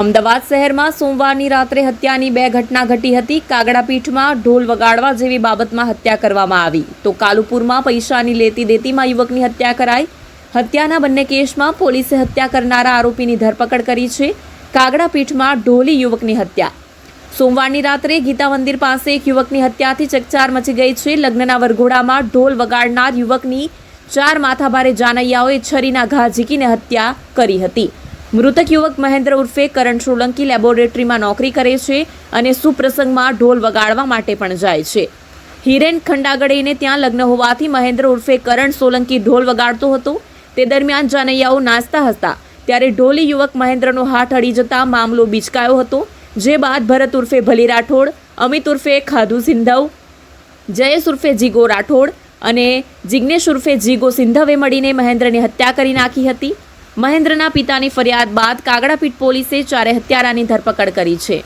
અમદાવાદ શહેરમાં સોમવારની રાત્રે હત્યાની બે ઘટના ઘટી હતી। કાગડાપીઠમાં ઢોલ વગાડવા જેવી બાબતમાં હત્યા કરવામાં આવી તો કાલુપુરમાં પૈસાની લેતી દેતીમાં યુવકની હત્યા કરાઈ। હત્યાના બંને કેસમાં પોલીસે હત્યા કરનારા આરોપીની ધરપકડ કરી છે। કાગડાપીઠમાં ઢોલી યુવકની હત્યા। સોમવારની રાત્રે ગીતા મંદિર પાસે એક યુવકની હત્યાથી ચકચાર મચી ગઈ છે। લગ્નના વરઘોડામાં ઢોલ વગાડનાર યુવકની 4 માથાભારે જાનૈયાઓએ છરીના ઘા ઝીકીને હત્યા કરી હતી। મૃતક યુવક મહેન્દ્ર ઉર્ફે કરણ સોલંકી લેબોરેટરીમાં નોકરી કરે છે અને સુપ્રસંગમાં ઢોલ વગાડવા માટે પણ જાય છે। હિરેન ખંડાગળેને ત્યાં લગ્ન હોવાથી મહેન્દ્ર ઉર્ફે કરણ સોલંકી ઢોલ વગાડતો હતો। તે દરમિયાન જાનૈયાઓ નાચતા હતા ત્યારે ઢોલી યુવક મહેન્દ્રનો હાથ અડી જતા મામલો બીચકાયો હતો। જે બાદ ભરત ઉર્ફે ભલી રાઠોડ, અમિત ઉર્ફે ખાધુ સિંધવ, જયેશ ઉર્ફે જીગો રાઠોડ અને જિગ્નેશ ઉર્ફે જીગો સિંધવે મળીને મહેન્દ્રની હત્યા કરી નાખી હતી। મહેન્દ્રના પિતાની ફરિયાદ બાદ કાગડાપીઠ પોલીસે 4 હત્યારાની ધરપકડ કરી છે।